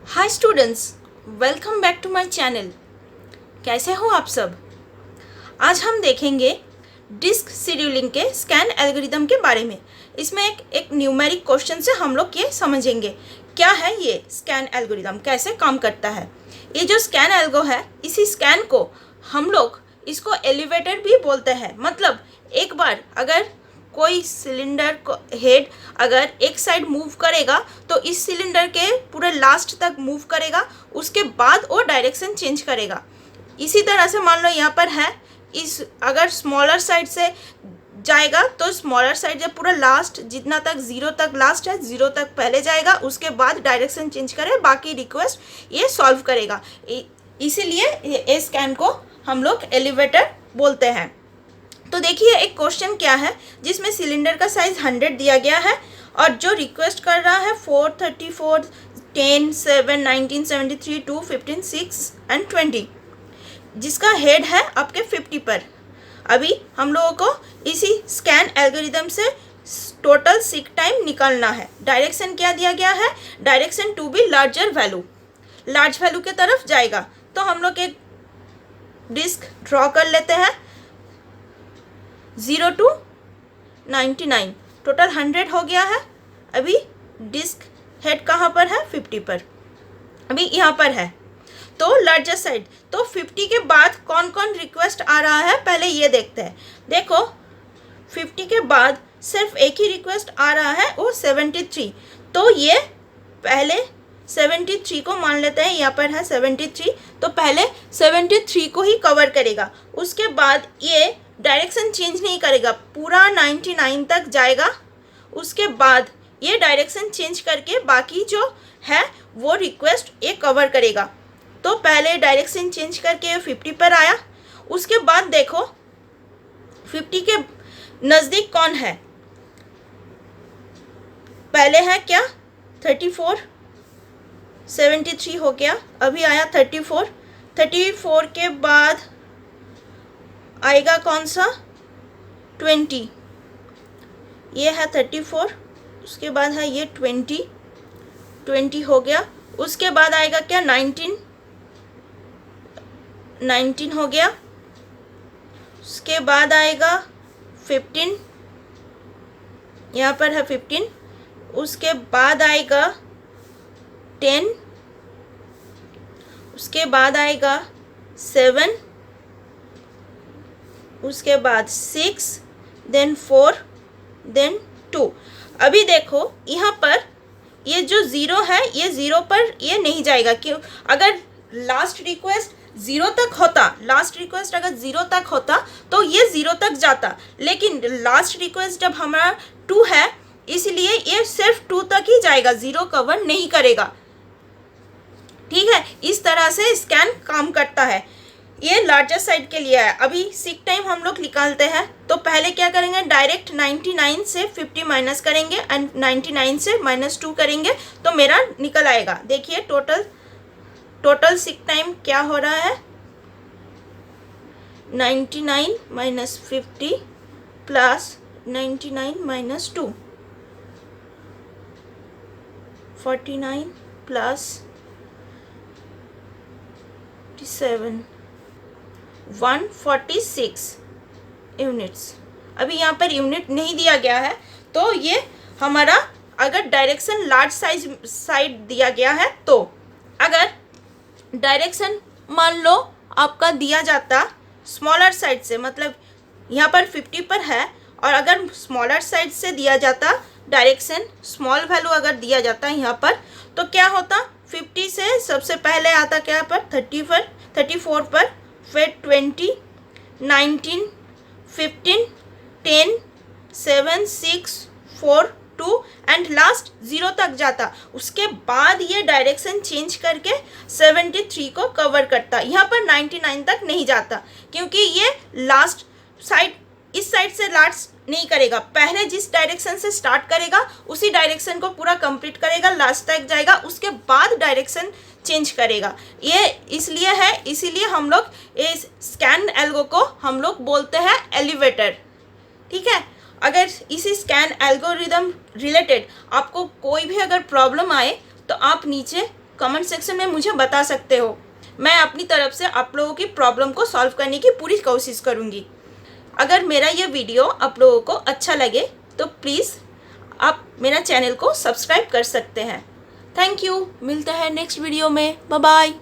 Hi students, welcome back to my channel. कैसे हो आप सब। आज हम देखेंगे डिस्क शेड्यूलिंग के स्कैन एल्गोरिदम के बारे में। इसमें एक न्यूमेरिक क्वेश्चन से हम लोग ये समझेंगे क्या है ये स्कैन एल्गोरिदम, कैसे काम करता है। ये जो स्कैन एल्गो है, इसी स्कैन को हम लोग इसको एलिवेटर भी बोलते हैं। मतलब एक बार अगर कोई सिलेंडर को हेड अगर एक साइड मूव करेगा तो इस सिलेंडर के पूरे लास्ट तक मूव करेगा, उसके बाद वो डायरेक्शन चेंज करेगा। इसी तरह से मान लो यहाँ पर है, इस अगर स्मॉलर साइड से जाएगा तो स्मॉलर साइड जब पूरा लास्ट जितना तक जीरो तक लास्ट है, जीरो तक पहले जाएगा, उसके बाद डायरेक्शन चेंज करे, बाकी रिक्वेस्ट ये सॉल्व करेगा। इसीलिए इस स्कैन को हम लोग एलिवेटर बोलते हैं। तो देखिए एक क्वेश्चन क्या है जिसमें सिलेंडर का साइज 100 दिया गया है और जो रिक्वेस्ट कर रहा है 4, 34, 10, 7, 19, 73, 2, 15, 6 एंड 20, जिसका हेड है आपके 50 पर। अभी हम लोगों को इसी स्कैन एल्गोरिदम से टोटल सीक टाइम निकालना है। डायरेक्शन क्या दिया गया है, direction to be larger value, large value के तरफ जाएगा। तो हम लोग एक डिस्क ड्रॉ कर लेते हैं। 0 to 99 टोटल 100 हो गया है। अभी डिस्क हेड कहाँ पर है, 50 पर, अभी यहाँ पर है। तो लार्जर साइड, तो 50 के बाद कौन कौन रिक्वेस्ट आ रहा है पहले ये देखते हैं। देखो 50 के बाद सिर्फ एक ही रिक्वेस्ट आ रहा है, वो 73। तो ये पहले 73 को मान लेते हैं, यहाँ पर है 73, तो पहले 73 को ही कवर करेगा। उसके बाद ये डायरेक्शन चेंज नहीं करेगा, पूरा 99 तक जाएगा। उसके बाद ये डायरेक्शन चेंज करके बाकी जो है वो रिक्वेस्ट ये कवर करेगा। तो पहले डायरेक्शन चेंज करके 50 पर आया। उसके बाद देखो 50 के नज़दीक कौन है, पहले है क्या 34, 73 हो गया, अभी आया 34। 34 के बाद आएगा कौन सा 20, ये है 34, उसके बाद है ये 20 हो गया। उसके बाद आएगा क्या 19 हो गया। उसके बाद आएगा 15, यहाँ पर है 15। उसके बाद आएगा 10, उसके बाद आएगा 7, उसके बाद 6, देन 4, देन 2। अभी देखो यहाँ पर ये जो ज़ीरो है, ये ज़ीरो पर ये नहीं जाएगा। क्यों, अगर लास्ट रिक्वेस्ट ज़ीरो तक होता, लास्ट रिक्वेस्ट अगर ज़ीरो तक होता तो ये ज़ीरो तक जाता, लेकिन लास्ट रिक्वेस्ट जब हमारा 2 है इसलिए ये सिर्फ 2 तक ही जाएगा, ज़ीरो कवर नहीं करेगा। ठीक है, इस तरह से स्कैन काम करता है। ये लार्जर साइड के लिए है। अभी सीक टाइम हम लोग निकालते हैं। तो पहले क्या करेंगे, डायरेक्ट 99 से 50 माइनस करेंगे एंड 99 से -2 करेंगे तो मेरा निकल आएगा। देखिए टोटल सीक टाइम क्या हो रहा है, 99 minus 50 plus 99 minus 2, 49 plus 57, 146 units. अभी यहाँ पर यूनिट नहीं दिया गया है, तो ये हमारा अगर डायरेक्शन लार्ज साइड दिया गया है, तो अगर डायरेक्शन मान लो आपका दिया जाता स्मॉलर साइड से, मतलब यहाँ पर 50 पर है, और अगर स्मॉलर साइड से दिया जाता डायरेक्शन, स्मॉल वैल्यू अगर दिया जाता यहाँ पर, तो क्या होता, 50 से सबसे पहले आता क्या पर 34 पर, फिर 20, 19, 15, 10, 7, 6, 4, 2 एंड लास्ट 0 तक जाता। उसके बाद ये डायरेक्शन चेंज करके 73 को कवर करता, यहाँ पर 99 तक नहीं जाता, क्योंकि ये लास्ट साइड इस साइड से लास्ट नहीं करेगा। पहले जिस डायरेक्शन से स्टार्ट करेगा उसी डायरेक्शन को पूरा कंप्लीट करेगा, लास्ट तक जाएगा, उसके बाद डायरेक्शन चेंज करेगा। ये इसलिए है, इसीलिए हम लोग इस स्कैन एल्गो को हम लोग बोलते हैं एलिवेटर। ठीक है, अगर इसी स्कैन एल्गोरिदम रिलेटेड आपको कोई भी अगर प्रॉब्लम आए तो आप नीचे कमेंट सेक्शन में मुझे बता सकते हो। मैं अपनी तरफ से आप लोगों की प्रॉब्लम को सॉल्व करने की पूरी कोशिश करूँगी। अगर मेरा ये वीडियो आप लोगों को अच्छा लगे तो प्लीज़ आप मेरा चैनल को सब्सक्राइब कर सकते हैं। Thank you. मिलते हैं नेक्स्ट वीडियो में। Bye bye.